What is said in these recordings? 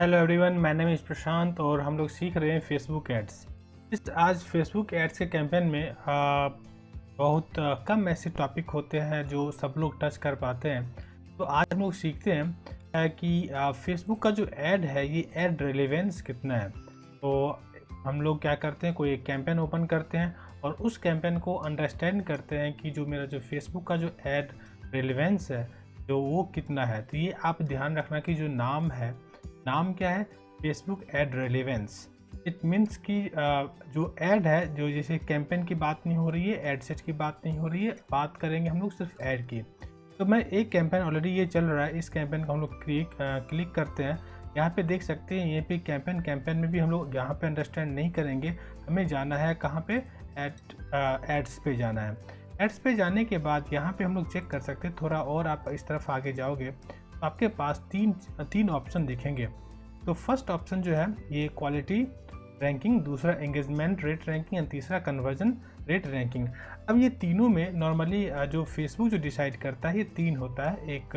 Hello everyone, my name is Prashant और हम लोग सीख रहे हैं फेसबुक एड्स। आज फेसबुक एड्स के कैंपेन में बहुत कम ऐसे टॉपिक होते हैं जो सब लोग टच कर पाते हैं। तो आज हम लोग सीखते हैं कि फेसबुक का जो ऐड है ये ऐड रेलेवेंस कितना है। तो हम लोग क्या करते हैं, कोई एक कैंपेन ओपन करते हैं और उस कैंपेन को अंडरस्टैंड करते हैं कि जो मेरा जो फेसबुक का जो ऐड रेलेवेंस है जो वो कितना है। तो ये आप ध्यान रखना कि जो नाम क्या है, Facebook ad relevance. It means कि जो ऐड है, जो जैसे कैंपेन की बात नहीं हो रही है, एड सेट की बात नहीं हो रही है, बात करेंगे हम लोग सिर्फ ऐड की। तो मैं एक कैंपेन ऑलरेडी ये चल रहा है, इस कैंपेन को हम लोग क्लिक करते हैं। यहाँ पे देख सकते हैं, ये पे कैंपेन में भी हम लोग यहाँ पे अंडरस्टैंड नहीं करेंगे, हमें जाना है कहाँ पे, एड्स पे जाना है। एड्स पे जाने के बाद यहाँ पे हम लोग चेक कर सकते हैं। थोड़ा और आप इस तरफ आगे जाओगे तो आपके पास तीन ऑप्शन दिखेंगे। तो फर्स्ट ऑप्शन जो है ये क्वालिटी रैंकिंग, दूसरा एंगेजमेंट रेट रैंकिंग और तीसरा कन्वर्जन रेट रैंकिंग। अब ये तीनों में नॉर्मली जो फेसबुक जो डिसाइड करता है ये तीन होता है, एक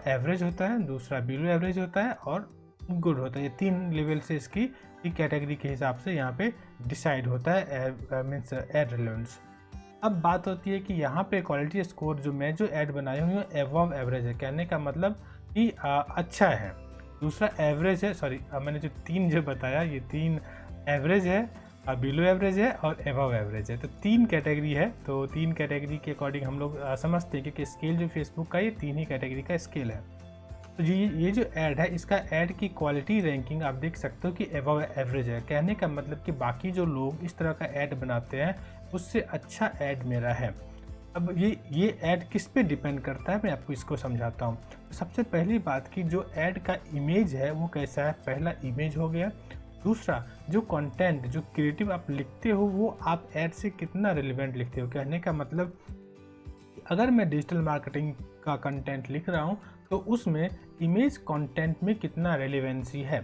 एवरेज होता है, दूसरा बिलो एवरेज होता है और गुड होता है। ये तीन लेवल से इसकी कैटेगरी के हिसाब से यहाँ पे डिसाइड होता है मीन्स एड रेलेवेंस। अब बात होती है कि यहाँ पे क्वालिटी स्कोर जो मैं जो ऐड बनाई हुई हूँ एबव एवरेज है, कहने का मतलब कि अच्छा है। दूसरा एवरेज है, सॉरी मैंने जो तीन जो बताया ये तीन एवरेज है, बिलो एवरेज है और एबव एवरेज है। तो तीन कैटेगरी है। तो तीन कैटेगरी के अकॉर्डिंग हम लोग समझते हैं कि स्केल जो फेसबुक का ये तीन ही कैटेगरी का स्केल है। तो ये जो ऐड है, इसका ऐड की क्वालिटी रैंकिंग आप देख सकते हो कि एबव एवरेज है, कहने का मतलब कि बाकी जो लोग इस तरह का ऐड बनाते हैं उससे अच्छा ऐड मेरा है। अब ये ऐड किस पे डिपेंड करता है, मैं आपको इसको समझाता हूँ। तो सबसे पहली बात कि जो ऐड का इमेज है वो कैसा है, पहला इमेज हो गया। दूसरा जो कंटेंट, जो क्रिएटिव आप लिखते हो वो आप ऐड से कितना रिलेवेंट लिखते हो, कहने का मतलब अगर मैं डिजिटल मार्केटिंग का कंटेंट लिख रहा हूँ तो उसमें इमेज कंटेंट में कितना रेलेवेंसी है।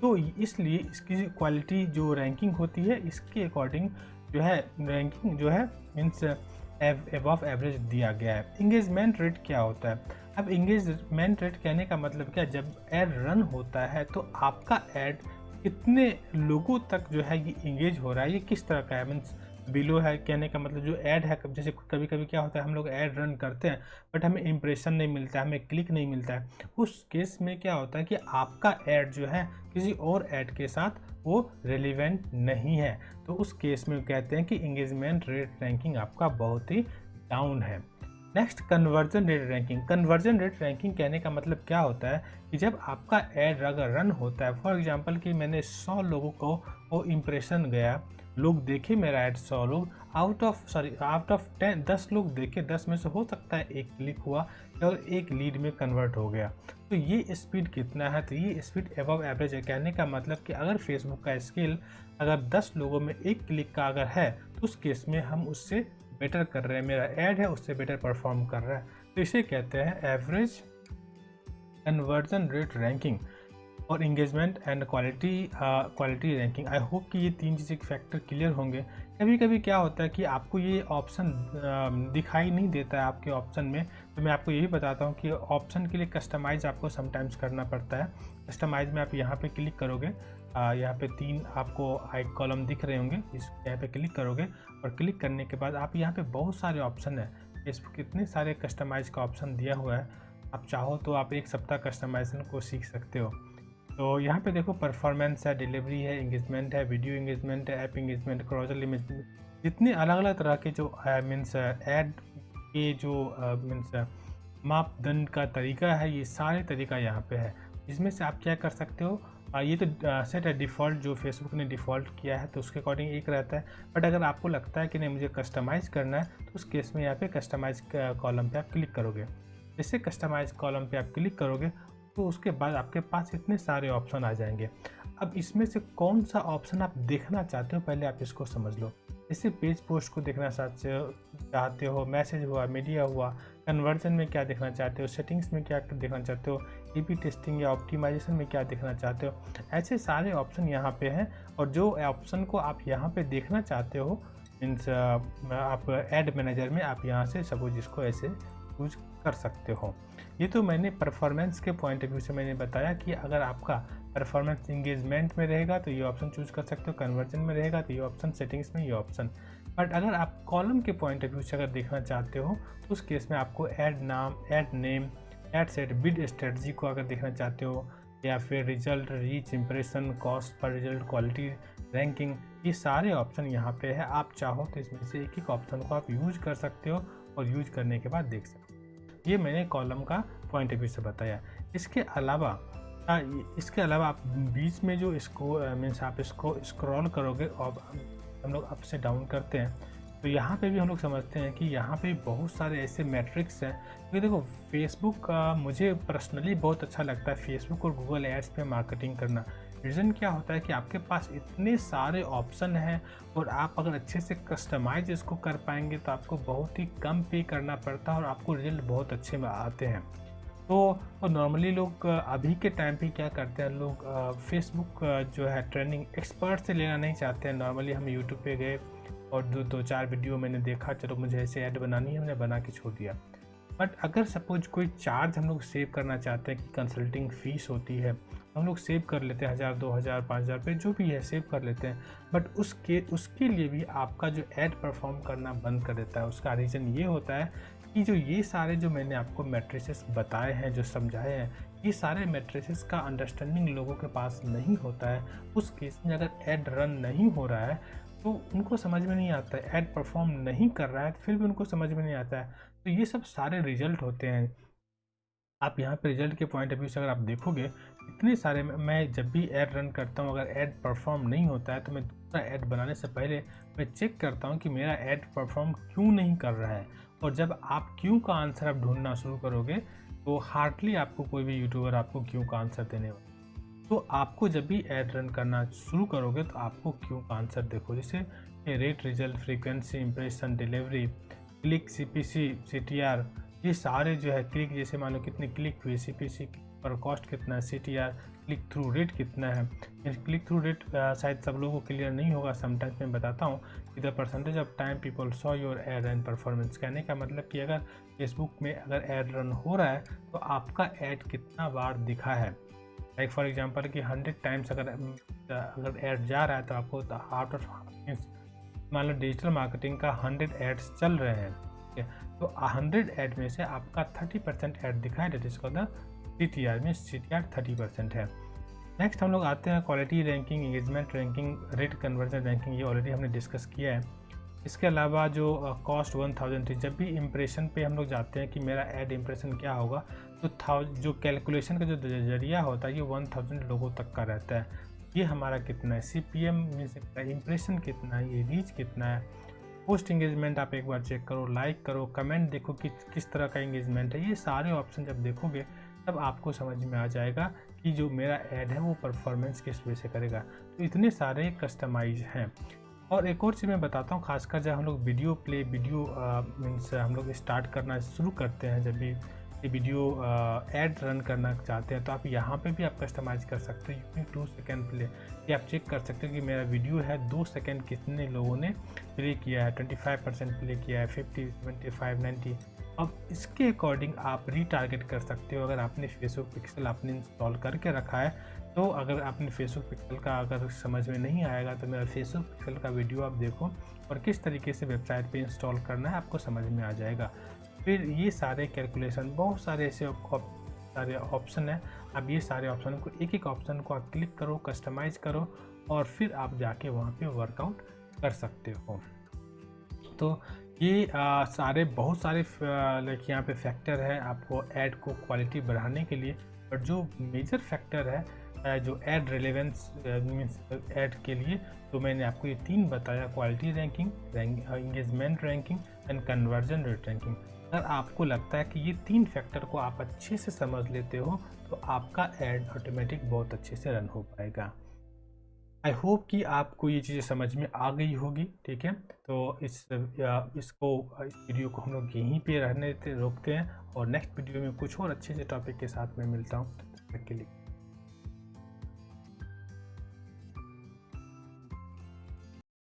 तो इसलिए इसकी क्वालिटी जो रैंकिंग होती है इसके अकॉर्डिंग जो है रैंकिंग जो है मीन्स एबव एवरेज दिया गया है। इंगेजमेंट रेट क्या होता है, अब इंगेजमेंट रेट कहने का मतलब क्या, जब ऐड रन होता है तो आपका ऐड कितने लोगों तक जो है ये इंगेज हो रहा है, ये किस तरह का है। मीन्स बिलो है, कहने का मतलब जो ऐड है, जैसे कभी कभी क्या होता है हम लोग ऐड रन करते हैं बट हमें इंप्रेशन नहीं मिलता है, हमें क्लिक नहीं मिलता है। उस केस में क्या होता है कि आपका ऐड जो है किसी और ऐड के साथ वो रेलिवेंट नहीं है। तो उस केस में कहते हैं कि इंगेजमेंट रेट रैंकिंग आपका बहुत ही डाउन है। Next conversion rate ranking. Conversion rate ranking कहने का मतलब क्या होता है कि जब आपका ऐड अगर रन होता है, फॉर एग्जांपल कि मैंने 100 लोगों को वो इम्प्रेशन गया, लोग देखे मेरा ऐड 100 लोग, आउट ऑफ 10 लोग देखे, 10 में से हो सकता है एक क्लिक हुआ और एक लीड में कन्वर्ट हो गया। तो ये स्पीड कितना है, तो ये स्पीड एबव एवरेज है। कहने का मतलब कि अगर फेसबुक का स्केल अगर 10 लोगों में एक क्लिक का अगर है तो उस केस में हम उससे बेटर कर रहे हैं, मेरा ऐड है उससे बेटर परफॉर्म कर रहा है। तो इसे कहते हैं एवरेज कन्वर्जन रेट रैंकिंग और engagement and quality ranking. I hope कि ये तीन चीज़ें फैक्टर क्लियर होंगे। कभी कभी क्या होता है कि आपको ये ऑप्शन दिखाई नहीं देता है आपके ऑप्शन में, तो मैं आपको यही बताता हूँ कि ऑप्शन के लिए कस्टमाइज़ आपको समटाइम्स करना पड़ता है। कस्टमाइज़ में आप यहाँ पे क्लिक करोगे, यहाँ पे तीन आपको आई कॉलम दिख रहे होंगे, इस यहाँ पे क्लिक करोगे और क्लिक करने के बाद आप यहाँ पे बहुत सारे ऑप्शन है, इस पर कितने सारे कस्टमाइज़ का ऑप्शन दिया हुआ है। आप चाहो तो आप एक सप्ताह कस्टमाइजेशन को सीख सकते हो। तो यहाँ पे देखो परफॉर्मेंस है, डिलीवरी है, इंगेजमेंट है, वीडियो इंगेजमेंट है, ऐप इंगेजमेंट, क्रॉजल इमेज, जितने अलग अलग तरह के जो मीन्स ऐड के जो मीन्स मापदंड का तरीका है, ये सारे तरीका यहाँ पे है। इसमें से आप क्या कर सकते हो, ये तो सेट है डिफ़ॉल्ट, जो फेसबुक ने डिफ़ॉल्ट किया है तो उसके अकॉर्डिंग एक रहता है। बट अगर आपको लगता है कि नहीं मुझे कस्टमाइज़ करना है तो उस केस में यहाँ पे कस्टमाइज़ कॉलम पे आप क्लिक करोगे। जैसे कस्टमाइज़ कॉलम पे आप क्लिक करोगे तो उसके बाद आपके पास इतने सारे ऑप्शन आ जाएंगे। अब इसमें से कौन सा ऑप्शन आप देखना चाहते हो पहले आप इसको समझ लो। जैसे पेज पोस्ट को देखना चाहते हो, मैसेज हुआ, मीडिया हुआ, कन्वर्जन में क्या देखना चाहते हो, सेटिंग्स में क्या देखना चाहते हो, ए/बी टेस्टिंग या ऑप्टिमाइजेशन में क्या देखना चाहते हो, ऐसे सारे ऑप्शन यहाँ पे हैं। और जो ऑप्शन को आप यहाँ पे देखना चाहते हो मीन्स आप ऐड मैनेजर में आप यहाँ से सपोज इसको ऐसे यूज कर सकते हो। ये तो मैंने परफॉर्मेंस के पॉइंट ऑफ व्यू से मैंने बताया कि अगर आपका परफॉर्मेंस इंगेजमेंट में रहेगा तो ये ऑप्शन चूज़ कर सकते हो, कन्वर्जन में रहेगा तो ये ऑप्शन, सेटिंग्स में ये ऑप्शन। बट अगर आप कॉलम के पॉइंट ऑफ व्यू से अगर देखना चाहते हो तो उस केस में आपको ऐड नाम, add name, add set, bid strategy को अगर देखना चाहते हो, या फिर result, reach, impression, cost per result, quality, ranking, ये सारे ऑप्शन यहाँ पे है। आप चाहो तो इसमें से एक एक ऑप्शन को आप यूज कर सकते हो और यूज करने के बाद देख सकते हो। ये मैंने कॉलम का पॉइंट ऑफ व्यू से बताया। इसके अलावा आप बीच में जो इसको मीन्स आप इसको स्क्रॉल करोगे और हम लोग अप से डाउन करते हैं तो यहाँ पे भी हम लोग समझते हैं कि यहाँ पे बहुत सारे ऐसे मैट्रिक्स हैं। क्योंकि देखो फेसबुक का मुझे पर्सनली बहुत अच्छा लगता है फेसबुक और गूगल एड्स पे मार्केटिंग करना। रीज़न क्या होता है कि आपके पास इतने सारे ऑप्शन हैं और आप अगर अच्छे से कस्टमाइज इसको कर पाएंगे तो आपको बहुत ही कम पे करना पड़ता है और आपको रिजल्ट बहुत अच्छे में आते हैं। तो नॉर्मली लोग अभी के टाइम पे क्या करते हैं, लोग फेसबुक जो है ट्रेनिंग एक्सपर्ट से लेना नहीं चाहते हैं। नॉर्मली हम यूट्यूब पे गए और दो चार वीडियो मैंने देखा, चलो मुझे ऐसे ऐड बनानी है, हमने बना के छोड़ दिया। बट अगर सपोज कोई चार्ज हम लोग सेव करना चाहते हैं कि कंसल्टिंग फ़ीस होती है, हम लोग सेव कर लेते हैं 1000, 2000, 5000 रुपये जो भी है सेव कर लेते हैं। बट उसके लिए भी आपका जो ऐड परफॉर्म करना बंद कर देता है। उसका रीज़न ये होता है कि जो ये सारे जो मैंने आपको मैट्रिसेस बताए हैं, जो समझाए हैं, ये सारे मैट्रिसेस का अंडरस्टैंडिंग लोगों के पास नहीं होता है। उस केस में अगर ऐड रन नहीं हो रहा है तो उनको समझ में नहीं आता है, ऐड परफॉर्म नहीं कर रहा है फिर भी उनको समझ में नहीं आता है। तो ये सब सारे रिजल्ट होते हैं। आप यहाँ पे रिजल्ट के पॉइंट ऑफ व्यू से अगर आप देखोगे इतने सारे, मैं जब भी ऐड रन करता हूँ अगर ऐड परफॉर्म नहीं होता है तो मैं दूसरा ऐड बनाने से पहले मैं चेक करता हूँ कि मेरा ऐड परफॉर्म क्यों नहीं कर रहा है। और जब आप क्यों का आंसर आप ढूंढना शुरू करोगे तो हार्डली आपको कोई भी यूट्यूबर आपको क्यों का आंसर देने वाला। तो आपको जब भी ऐड रन करना शुरू करोगे तो आपको क्यों का आंसर देखो, जैसे rate, result, frequency, impression, delivery, click, CPC, CTR, ये सारे जो है क्लिक, जैसे मान लो कितने क्लिक हुए, सीपीसी पर कॉस्ट कितना है, सीटीआर क्लिक थ्रू रेट कितना है। क्लिक थ्रू रेट शायद सब लोगों को क्लियर नहीं होगा, समटाइम्स मैं बताता हूँ कि the percentage of time people saw your add and performance. कहने का मतलब कि अगर फेसबुक में अगर ऐड रन हो रहा है तो आपका ऐड कितना बार दिखा है। लाइक फॉर एग्जांपल कि 100 टाइम्स अगर ऐड जा रहा है तो आपको आउट ऑफ मान लो डिजिटल मार्केटिंग का 100 एड्स चल रहे हैं, ठीक है, तो 100 ऐड में से आपका 30% ऐड दिखा है, जिसको द CTR में CTR 30% है। नेक्स्ट हम लोग आते हैं quality ranking, engagement ranking, rate conversion ranking, ये ऑलरेडी हमने डिस्कस किया है। इसके अलावा जो कॉस्ट 1000 थी, जब भी इम्प्रेशन पे हम लोग जाते हैं कि मेरा ऐड इम्प्रेशन क्या होगा तो जो कैलकुलेशन का जो जरिया होता है ये 1000 लोगों तक का रहता है। ये हमारा कितना है, CPM मीन्स इम्प्रेशन कितना है, ये रीच कितना है, पोस्ट इंगेजमेंट आप एक बार चेक करो, लाइक करो, कमेंट देखो कि किस तरह का इंगेजमेंट है। ये सारे ऑप्शन जब देखोगे तब आपको समझ में आ जाएगा कि जो मेरा ऐड है वो परफॉर्मेंस किस वजह से करेगा। तो इतने सारे कस्टमाइज हैं। और एक और चीज़ मैं बताता हूँ, खासकर जब हम लोग वीडियो मीन्स हम लोग स्टार्ट करना शुरू करते हैं, जब भी ये वीडियो ऐड रन करना चाहते हैं तो आप यहाँ पे भी आप कस्टमाइज़ कर सकते हो। यूजिंग 2 सेकेंड प्ले, ये आप चेक कर सकते हो कि मेरा वीडियो है 2 सेकेंड कितने लोगों ने प्ले किया है, 25% प्ले किया है, 50, 75, 90। अब इसके अकॉर्डिंग आप रीटारगेट कर सकते हो। अगर आपने फेसबुक पिक्सल आपने इंस्टॉल करके रखा है तो अगर आपने फेसबुक पिक्सल का अगर समझ में नहीं आएगा तो मेरा फेसबुक पिक्सल का वीडियो आप देखो और किस तरीके से वेबसाइट पे इंस्टॉल करना है आपको समझ में आ जाएगा। फिर ये सारे कैलकुलेशन, बहुत सारे ऐसे सारे ऑप्शन हैं। अब ये सारे ऑप्शन को एक एक ऑप्शन को आप क्लिक करो, कस्टमाइज़ करो और फिर आप जाके वहाँ पे वर्कआउट कर सकते हो। तो ये सारे बहुत सारे लाइक यहाँ पे फैक्टर है आपको ऐड को क्वालिटी बढ़ाने के लिए। और जो मेजर फैक्टर है जो ऐड रेलेवेंस मीन्स ऐड के लिए, तो मैंने आपको ये 3 बताया, quality ranking, engagement ranking and conversion rate ranking. अगर आपको लगता है कि ये 3 फैक्टर को आप अच्छे से समझ लेते हो तो आपका ऐड ऑटोमेटिक बहुत अच्छे से रन हो पाएगा। आई होप कि आपको ये चीज़ें समझ में आ गई होगी, ठीक है। तो इस वीडियो को हम लोग यहीं पे रोकते हैं और नेक्स्ट वीडियो में कुछ और अच्छे से टॉपिक के साथ मैं मिलता हूँ। तब तक के लिए